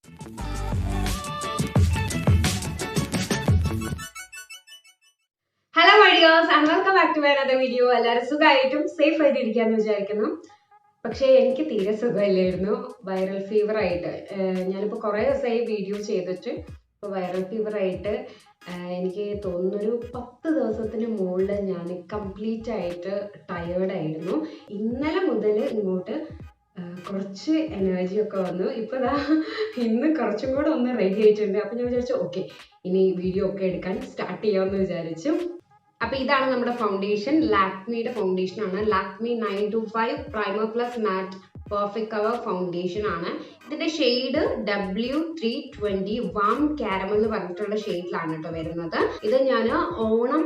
Hello my dears and welcome back to another video. എല്ലാവരും സുഖമായിട്ടും safe ആയിട്ട് ഇരിക്കാന്ന് വിചാരിക്കുന്നു. പക്ഷേ എനിക്ക് തീരെ സുഖമില്ലായിരുന്നു. വൈറൽ ഫീവർ ആയിട്ട് ഞാനിപ്പോൾ കുറേ ദിവസമായി വീഡിയോ ചെയ്തിട്ട് ഇപ്പോൾ വൈറൽ ഫീവർ ആയിട്ട് എനിക്ക് തോന്നുന്നൊരു 10 ദിവസത്തിന് മുകളിൽ ഞാൻ കംപ്ലീറ്റ് ആയിട്ട് ടയേർഡായിരുന്നു. ഇന്നലെ മുതൽ ഇങ്ങോട്ട് കുറച്ച് എനർജി ഒക്കെ വന്നു. ഇപ്പോൾ ഇന്ന് കുറച്ചും കൂടെ ഒന്ന് റെഡി ആയിട്ടുണ്ട്. അപ്പോൾ ഞാൻ വിചാരിച്ചു ഓക്കെ ഇനി വീഡിയോ ഒക്കെ എടുക്കാൻ സ്റ്റാർട്ട് ചെയ്യാമെന്ന് വിചാരിച്ചു. അപ്പോൾ ഇതാണ് നമ്മുടെ ഫൗണ്ടേഷൻ. ലാക്മിയുടെ ഫൗണ്ടേഷൻ ആണ്. ലാക്മി 925 പ്രൈമർ പ്ലസ് മാറ്റ് പെർഫെക്റ്റ് കവർ ഫൗണ്ടേഷൻ ആണ്. ഇതിന്റെ ഷെയ്ഡ് W320 വാം കാരമൽ എന്ന് പറഞ്ഞിട്ടുള്ള ഷെയ്ഡിലാണ് കേട്ടോ വരുന്നത്. ഇത് ഞാൻ ഓണം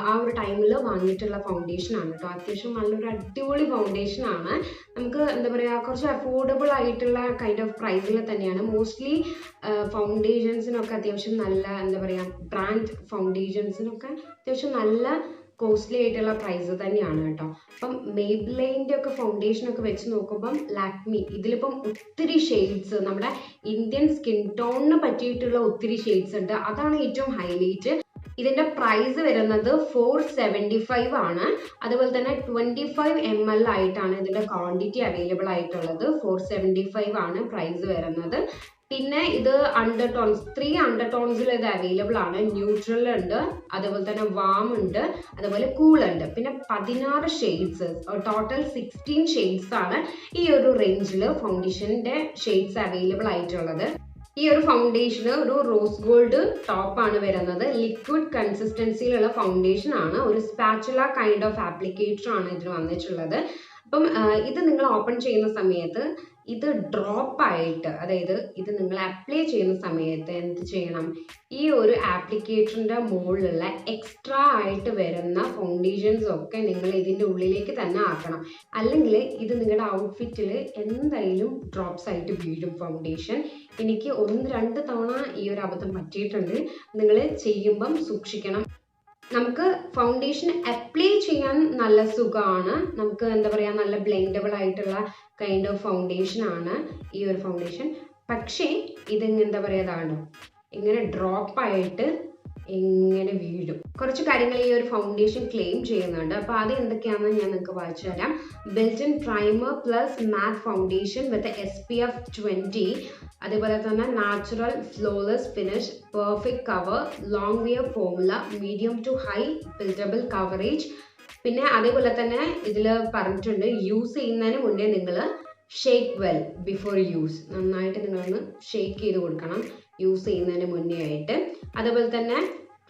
ആ ഒരു ടൈമിൽ വാങ്ങിയിട്ടുള്ള ഫൗണ്ടേഷൻ ആണ് കേട്ടോ. അത്യാവശ്യം നല്ലൊരു അടിപൊളി ഫൗണ്ടേഷൻ ആണ്. നമുക്ക് എന്താ പറയുക, കുറച്ച് അഫോർഡബിൾ ആയിട്ടുള്ള കൈൻഡ് ഓഫ് പ്രൈസിൽ തന്നെയാണ്. മോസ്റ്റ്ലി ഫൗണ്ടേഷൻസിനൊക്കെ അത്യാവശ്യം നല്ല എന്താ പറയുക, ബ്രാൻഡ് ഫൗണ്ടേഷൻസിനൊക്കെ അത്യാവശ്യം നല്ല കോസ്റ്റ്ലി ആയിട്ടുള്ള പ്രൈസ് തന്നെയാണ് കേട്ടോ. അപ്പം മെയ്ബ്ലൈൻ്റെ ഒക്കെ ഫൗണ്ടേഷനൊക്കെ വെച്ച് നോക്കുമ്പം ലാക്മി ഇതിലിപ്പം ഒത്തിരി ഷെയ്ഡ്സ്, നമ്മുടെ ഇന്ത്യൻ സ്കിൻ ടോണിന് പറ്റിയിട്ടുള്ള ഒത്തിരി ഷെയ്ഡ്സ് ഉണ്ട്. അതാണ് ഏറ്റവും ഹൈലൈറ്റ്. ഇതിന്റെ പ്രൈസ് വരുന്നത് 475 ആണ്. അതുപോലെ തന്നെ 25 ml ആയിട്ടാണ് ഇതിന്റെ ക്വാണ്ടിറ്റി അവൈലബിൾ ആയിട്ടുള്ളത്. 475 ആണ് പ്രൈസ് വരുന്നത്. പിന്നെ ഇത് അണ്ടർടോൺസ് 3 അണ്ടർടോൺസിൽ ഇത് അവൈലബിൾ ആണ്. ന്യൂട്രൽ ഉണ്ട്, അതുപോലെ തന്നെ വാം ഉണ്ട്, അതുപോലെ കൂൾ ഉണ്ട്. പിന്നെ 16 ഷെയ്ഡ്സ്, ടോട്ടൽ 16 ഷെയ്ഡ്സ് ആണ് ഈ ഒരു റേഞ്ചിൽ ഫൗണ്ടേഷന്റെ ഷെയ്ഡ്സ് അവൈലബിൾ ആയിട്ടുള്ളത്. ഈ ഒരു ഫൗണ്ടേഷന് ഒരു റോസ് ഗോൾഡ് ടോപ്പാണ് വരുന്നത്. ലിക്വിഡ് കൺസിസ്റ്റൻസിയിലുള്ള ഫൗണ്ടേഷൻ ആണ്. ഒരു സ്പാച്ചുല കൈൻഡ് ഓഫ് ആപ്ലിക്കേറ്റർ ആണ് ഇതിന് വന്നിട്ടുള്ളത്. അപ്പം ഇത് നിങ്ങൾ ഓപ്പൺ ചെയ്യുന്ന സമയത്ത് ഇത് ഡ്രോപ്പ് ആയിട്ട്, അതായത് ഇത് നിങ്ങൾ അപ്ലൈ ചെയ്യുന്ന സമയത്ത് എന്ത് ചെയ്യണം, ഈ ഒരു ആപ്ലിക്കേറ്ററിൻ്റെ മുകളിലുള്ള എക്സ്ട്രാ ആയിട്ട് വരുന്ന ഫൗണ്ടേഷൻസ് ഒക്കെ നിങ്ങൾ ഇതിൻ്റെ ഉള്ളിലേക്ക് തന്നെ ആക്കണം. അല്ലെങ്കിൽ ഇത് നിങ്ങളുടെ ഔട്ട്ഫിറ്റിൽ എന്തായാലും ഡ്രോപ്സ് ആയിട്ട് വീഴും ഫൗണ്ടേഷൻ. എനിക്ക് 1-2 തവണ ഈ ഒരു അബദ്ധം പറ്റിയിട്ടുണ്ട്. നിങ്ങൾ ചെയ്യുമ്പം സൂക്ഷിക്കണം. നമുക്ക് ഫൗണ്ടേഷൻ അപ്ലൈ ചെയ്യാൻ നല്ല സുഖമാണ്. നമുക്ക് എന്താ പറയുക, നല്ല ബ്ലെൻഡബിൾ ആയിട്ടുള്ള കൈൻഡ് ഓഫ് ഫൗണ്ടേഷൻ ആണ് ഈ ഒരു ഫൗണ്ടേഷൻ. പക്ഷേ ഇത് എന്താ പറയുക, ഇങ്ങനെ ഡ്രോപ്പ് ആയിട്ട് എങ്ങനെ വീഴും. കുറച്ച് കാര്യങ്ങൾ ഈ ഒരു ഫൗണ്ടേഷൻ ക്ലെയിം ചെയ്യുന്നുണ്ട്. അപ്പോൾ അത് എന്തൊക്കെയാണെന്ന് ഞാൻ നിങ്ങൾക്ക് വായിച്ചു തരാം. Built in primer plus matte foundation with SPF 20, അതേപോലെ തന്നെ natural flawless finish, perfect cover, long wear formula, medium to high buildable coverage. പിന്നെ അതേപോലെ തന്നെ ഇതിൽ പറഞ്ഞിട്ടുണ്ട് യൂസ് ചെയ്യുന്നതിന് മുന്നേ നിങ്ങൾ ഷേക്ക് വെൽ ബിഫോർ യൂസ്. നന്നായിട്ട് നിങ്ങളൊന്ന് ഷേക്ക് ചെയ്ത് കൊടുക്കണം യൂസ് ചെയ്യുന്നതിന് മുന്നേ ആയിട്ട്. അതുപോലെ തന്നെ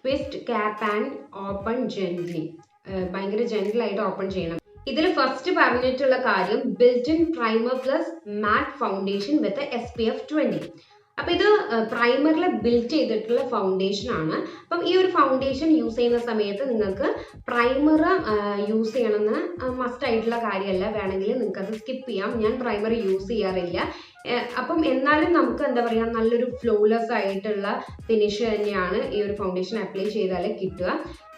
twist, cap and open gently, ഭയങ്കര ജെന്റിലായിട്ട് ഓപ്പൺ ചെയ്യണം. ഇതിൽ ഫസ്റ്റ് പറഞ്ഞിട്ടുള്ള കാര്യം built in primer plus matte foundation with SPF 20. അപ്പം ഇത് പ്രൈമറിൽ ബിൽറ്റ് ചെയ്തിട്ടുള്ള ഫൗണ്ടേഷൻ ആണ്. അപ്പം ഈ ഒരു ഫൗണ്ടേഷൻ യൂസ് ചെയ്യുന്ന സമയത്ത് നിങ്ങൾക്ക് പ്രൈമർ യൂസ് ചെയ്യണമെന്ന് മസ്റ്റ് ആയിട്ടുള്ള കാര്യമല്ല. വേണമെങ്കിൽ നിങ്ങൾക്ക് അത് സ്കിപ്പ് ചെയ്യാം. ഞാൻ പ്രൈമർ യൂസ് ചെയ്യാറില്ല. അപ്പം എന്നാലും നമുക്ക് എന്താ പറയുക, നല്ലൊരു ഫ്ലോലെസ് ആയിട്ടുള്ള ഫിനിഷ് തന്നെയാണ് ഈ ഒരു ഫൗണ്ടേഷൻ അപ്ലൈ ചെയ്താൽ കിട്ടുക.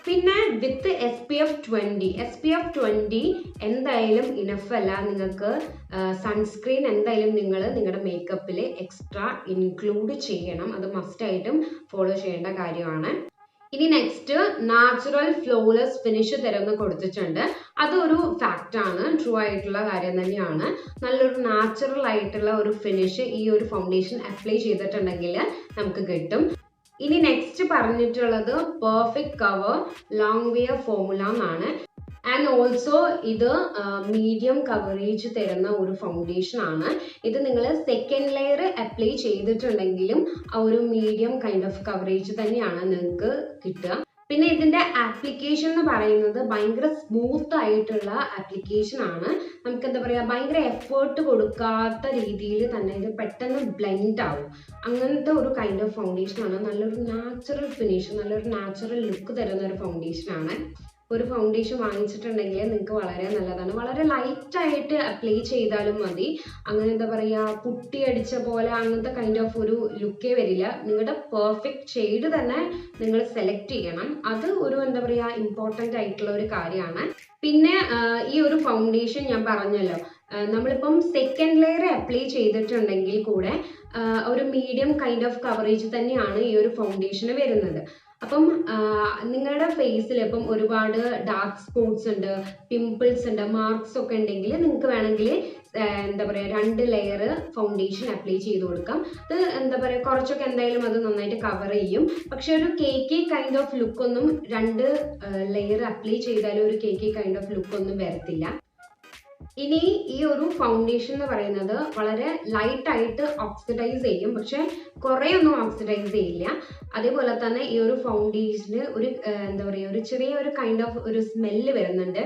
പിന്നെ വിത്ത് SPF 20 എന്തായാലും ഇനഫ് അല്ല. നിങ്ങൾക്ക് സൺസ്ക്രീൻ എന്തായാലും നിങ്ങൾ നിങ്ങളുടെ മേക്കപ്പിൽ എക്സ്ട്രാ ഇൻക്ലൂഡ് ചെയ്യണം. അത് മസ്റ്റായിട്ടും ഫോളോ ചെയ്യേണ്ട കാര്യമാണ്. ഇനി നെക്സ്റ്റ് നാച്ചുറൽ ഫ്ലോലെസ് ഫിനിഷ് തരുന്ന കൊടുത്തിട്ടുണ്ട്. അതൊരു ഫാക്റ്റാണ്, ട്രൂ ആയിട്ടുള്ള കാര്യം തന്നെയാണ്. നല്ലൊരു നാച്ചുറൽ ആയിട്ടുള്ള ഒരു ഫിനിഷ് ഈ ഒരു ഫൗണ്ടേഷൻ അപ്ലൈ ചെയ്തിട്ടുണ്ടെങ്കിൽ നമുക്ക് കിട്ടും. ഇനി നെക്സ്റ്റ് പറഞ്ഞിട്ടുള്ളത് perfect cover long wear formula എന്നാണ്. ആൻഡ് ഓൾസോ ഇത് മീഡിയം കവറേജ് തരുന്ന ഒരു ഫൗണ്ടേഷൻ ആണ്. ഇത് നിങ്ങൾ സെക്കൻഡ് ലെയർ അപ്ലൈ ചെയ്തിട്ടുണ്ടെങ്കിലും ആ ഒരു മീഡിയം കൈൻഡ് ഓഫ് കവറേജ് തന്നെയാണ് നിങ്ങൾക്ക് കിട്ടുക. പിന്നെ ഇതിന്റെ ആപ്ലിക്കേഷൻ എന്ന് പറയുന്നത് ഭയങ്കര സ്മൂത്ത് ആയിട്ടുള്ള ആപ്ലിക്കേഷൻ ആണ്. നമുക്ക് എന്താ പറയുക, ഭയങ്കര എഫേർട്ട് കൊടുക്കാത്ത രീതിയിൽ തന്നെ ഇത് പെട്ടെന്ന് ബ്ലെൻഡ് ആവും. അങ്ങനത്തെ ഒരു കൈൻഡ് ഓഫ് ഫൗണ്ടേഷൻ ആണ്. നല്ലൊരു നാച്ചുറൽ ഫിനിഷ്, നല്ലൊരു നാച്ചുറൽ ലുക്ക് തരുന്ന ഒരു ഫൗണ്ടേഷൻ ആണ്. ഒരു ഫൗണ്ടേഷൻ വാങ്ങിച്ചിട്ടുണ്ടെങ്കിൽ നിങ്ങൾക്ക് വളരെ നല്ലതാണ്. വളരെ ലൈറ്റായിട്ട് അപ്ലൈ ചെയ്താലും മതി. അങ്ങനെ എന്താ പറയുക, പുട്ടി അടിച്ച പോലെ അങ്ങനത്തെ കൈൻഡ് ഓഫ് ഒരു ലുക്കേ വരില്ല. നിങ്ങളുടെ പെർഫെക്റ്റ് ഷെയ്ഡ് തന്നെ നിങ്ങൾ സെലക്ട് ചെയ്യണം. അത് ഒരു എന്താ പറയുക ഇമ്പോർട്ടൻ്റ് ആയിട്ടുള്ള ഒരു കാര്യമാണ്. പിന്നെ ഈ ഒരു ഫൗണ്ടേഷൻ ഞാൻ പറഞ്ഞല്ലോ, നമ്മളിപ്പം സെക്കൻഡ് ലെയർ അപ്ലൈ ചെയ്തിട്ടുണ്ടെങ്കിൽ കൂടെ ഒരു മീഡിയം കൈൻഡ് ഓഫ് കവറേജ് തന്നെയാണ് ഈ ഒരു ഫൗണ്ടേഷന് വരുന്നത്. അപ്പം നിങ്ങളുടെ ഫേസിൽ ഇപ്പം ഒരുപാട് ഡാർക്ക് സ്പോട്ട്സ് ഉണ്ട്, പിമ്പിൾസ് ഉണ്ട്, മാർക്സ് ഒക്കെ ഉണ്ടെങ്കിൽ നിങ്ങൾക്ക് വേണമെങ്കിൽ എന്താ പറയുക 2 ലെയർ ഫൗണ്ടേഷൻ അപ്ലൈ ചെയ്ത് കൊടുക്കാം. അത് എന്താ പറയുക കുറച്ചൊക്കെ എന്തായാലും അത് നന്നായിട്ട് കവർ ചെയ്യും. പക്ഷെ ഒരു കേക്കി കൈൻഡ് ഓഫ് ലുക്കൊന്നും 2 ലെയർ അപ്ലൈ ചെയ്താലും ഒരു കേക്കി കൈൻഡ് ഓഫ് ലുക്കൊന്നും വരത്തില്ല. ഇനി ഈ ഒരു ഫൗണ്ടേഷൻ എന്ന് പറയുന്നത് വളരെ ലൈറ്റ് ആയിട്ട് ഓക്സിഡൈസ് ചെയ്യും, പക്ഷെ കുറേ ഒന്നും ഓക്സിഡൈസ് ചെയ്യില്ല. അതേപോലെ തന്നെ ഈ ഒരു ഫൗണ്ടേഷന് ഒരു എന്താ പറയുക ഒരു ചെറിയ ഒരു കൈൻഡ് ഓഫ് ഒരു സ്മെല്ല് വരുന്നുണ്ട്.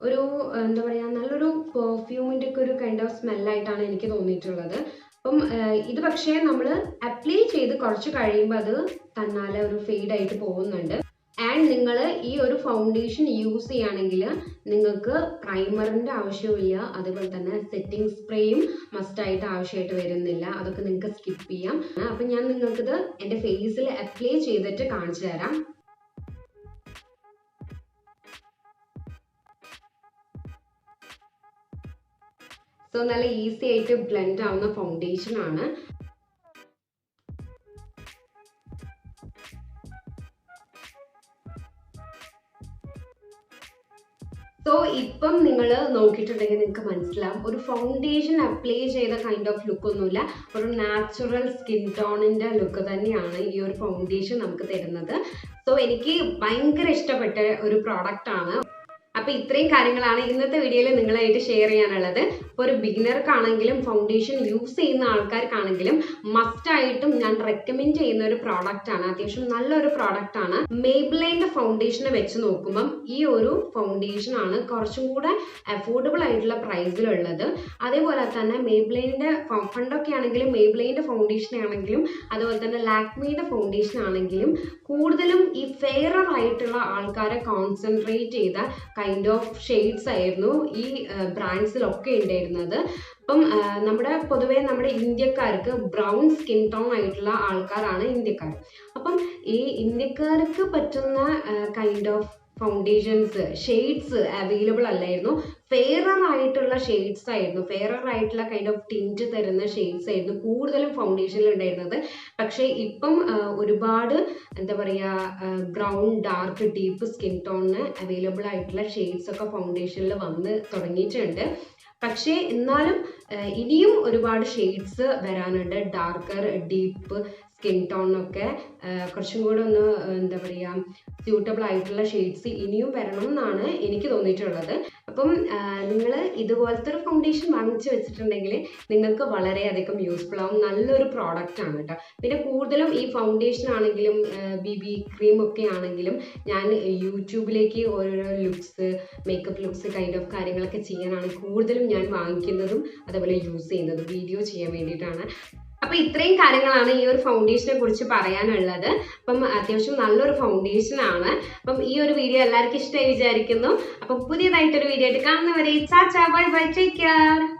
ഒരു എന്താ പറയുക നല്ലൊരു പെർഫ്യൂമിൻ്റെ ഒക്കെ ഒരു കൈൻഡ് ഓഫ് സ്മെല്ലായിട്ടാണ് എനിക്ക് തോന്നിയിട്ടുള്ളത്. അപ്പം ഇത് പക്ഷേ നമ്മൾ അപ്ലൈ ചെയ്ത് കുറച്ച് കഴിയുമ്പോൾ അത് തന്നാലെ ഒരു ഫെയ്ഡ് ആയിട്ട് പോകുന്നുണ്ട്. ആൻഡ് നിങ്ങൾ ഈ ഒരു ഫൗണ്ടേഷൻ യൂസ് ചെയ്യുകയാണെങ്കിൽ നിങ്ങൾക്ക് പ്രൈമറിൻ്റെ ആവശ്യമില്ല, അതുപോലെ തന്നെ സെറ്റിംഗ് സ്പ്രേയും മസ്റ്റായിട്ട് ആവശ്യമായിട്ട് വരുന്നില്ല. അതൊക്കെ നിങ്ങൾക്ക് സ്കിപ്പ് ചെയ്യാം. അപ്പം ഞാൻ നിങ്ങൾക്കിത് എൻ്റെ ഫേസിൽ അപ്ലൈ ചെയ്തിട്ട് കാണിച്ചു തരാം. സോ നല്ല ഈസി ആയിട്ട് ബ്ലെൻഡ് ആവുന്ന ഫൗണ്ടേഷൻ ആണ്. സോ ഇപ്പം നിങ്ങൾ നോക്കിയിട്ടുണ്ടെങ്കിൽ നിങ്ങൾക്ക് മനസ്സിലാവും ഒരു ഫൗണ്ടേഷൻ അപ്ലൈ ചെയ്ത കൈൻഡ് ഓഫ് ലുക്ക് ഒന്നുമില്ല, ഒരു നാച്ചുറൽ സ്കിൻ ടോണിൻ്റെ ലുക്ക് തന്നെയാണ് ഈ ഒരു ഫൗണ്ടേഷൻ നമുക്ക് തരുന്നത്. സോ എനിക്ക് ഭയങ്കര ഇഷ്ടപ്പെട്ട ഒരു പ്രോഡക്റ്റ് ആണ്. അപ്പോൾ ഇത്രയും കാര്യങ്ങളാണ് ഇന്നത്തെ വീഡിയോയിൽ നിങ്ങളായിട്ട് ഷെയർ ചെയ്യാനുള്ളത്. അപ്പോൾ ഒരു ബിഗിനർക്കാണെങ്കിലും ഫൗണ്ടേഷൻ യൂസ് ചെയ്യുന്ന ആൾക്കാർക്കാണെങ്കിലും മസ്റ്റായിട്ടും ഞാൻ റെക്കമെൻഡ് ചെയ്യുന്ന ഒരു പ്രോഡക്റ്റ് ആണ്. അത്യാവശ്യം നല്ലൊരു പ്രോഡക്റ്റ് ആണ്. മെയ്ബ്ലിൻ്റെ ഫൗണ്ടേഷനെ വെച്ച് നോക്കുമ്പം ഈ ഒരു ഫൗണ്ടേഷൻ ആണ് കുറച്ചും കൂടെ അഫോർഡബിൾ ആയിട്ടുള്ള പ്രൈസിലുള്ളത്. അതേപോലെ തന്നെ മെയ്ബ്ലിൻ്റെ പണ്ടൊക്കെ ആണെങ്കിലും മെയ്ബ്ലിൻ്റെ ഫൗണ്ടേഷൻ ആണെങ്കിലും അതുപോലെ തന്നെ ലാക്മിയുടെ ഫൗണ്ടേഷൻ ആണെങ്കിലും കൂടുതലും ഈ ഫെയറർ ആയിട്ടുള്ള ആൾക്കാരെ കോൺസെൻട്രേറ്റ് ചെയ്ത കൈൻഡ് ഓഫ് ഷെയ്ഡ്സ് ആയിരുന്നു ഈ ബ്രാൻഡ്സിലൊക്കെ ഉണ്ടായിരുന്നത്. അപ്പം പൊതുവേ നമ്മുടെ ഇന്ത്യക്കാർക്ക് ബ്രൗൺ സ്കിൻ ടോൺ ആയിട്ടുള്ള ആൾക്കാരാണ് ഇന്ത്യക്കാർ. അപ്പം ഈ ഇന്ത്യക്കാർക്ക് പറ്റുന്ന kind of foundations shades available അല്ലായിരുന്നു. ഫെയറർ ആയിട്ടുള്ള ഷെയ്ഡ്സ് ആയിരുന്നു, ഫെയറർ ആയിട്ടുള്ള കൈൻഡ് ഓഫ് ടിൻറ്റ് തരുന്ന ഷെയ്ഡ്സ് ആയിരുന്നു കൂടുതലും ഫൗണ്ടേഷനിൽ ഉണ്ടായിരുന്നത്. പക്ഷേ ഇപ്പം ഒരുപാട് എന്താ പറയുക ബ്രൗൺ ഡാർക്ക് ഡീപ്പ് സ്കിൻ ടോണിന് അവൈലബിൾ ആയിട്ടുള്ള ഷെയ്ഡ്സ് ഒക്കെ ഫൗണ്ടേഷനിൽ വന്ന് തുടങ്ങിയിട്ടുണ്ട്. പക്ഷേ എന്നാലും ഇനിയും ഒരുപാട് ഷെയ്ഡ്സ് വരാനുണ്ട്. ഡാർക്കർ ഡീപ്പ് സ്കിൻ ടോണിനൊക്കെ കുറച്ചും കൂടെ ഒന്ന് എന്താ പറയുക സ്യൂട്ടബിൾ ആയിട്ടുള്ള ഷെയ്ഡ്സ് ഇനിയും വരണം എന്നാണ് എനിക്ക് തോന്നിയിട്ടുള്ളത്. അപ്പം നിങ്ങൾ ഇതുപോലത്തെ ഒരു ഫൗണ്ടേഷൻ വാങ്ങിച്ച് വെച്ചിട്ടുണ്ടെങ്കിൽ നിങ്ങൾക്ക് വളരെയധികം യൂസ്ഫുൾ ആവും. നല്ലൊരു പ്രോഡക്റ്റ് ആണ് കേട്ടോ. പിന്നെ കൂടുതലും ഈ ഫൗണ്ടേഷൻ ആണെങ്കിലും BB ക്രീം ഒക്കെ ആണെങ്കിലും ഞാൻ യൂട്യൂബിലേക്ക് ഓരോരോ looks makeup looks kind of കാര്യങ്ങളൊക്കെ ചെയ്യാനാണ് കൂടുതലും ഞാൻ വാങ്ങിക്കുന്നതും അതുപോലെ യൂസ് ചെയ്യുന്നതും വീഡിയോ ചെയ്യാൻ വേണ്ടിയിട്ടാണ്. അപ്പോൾ ഇത്രയും കാര്യങ്ങളാണ് ഈ ഒരു ഫൗണ്ടേഷനെ കുറിച്ച് പറയാനുള്ളത്. അപ്പം അത്യാവശ്യം നല്ലൊരു ഫൗണ്ടേഷൻ ആണ്. അപ്പം ഈ ഒരു വീഡിയോ എല്ലാവർക്കും ഇഷ്ടമായി വിചാരിക്കുന്നു. അപ്പം പുതിയതായിട്ടൊരു വീഡിയോ ആയിട്ട് കാണുന്നവരെ tata bye bye, take care.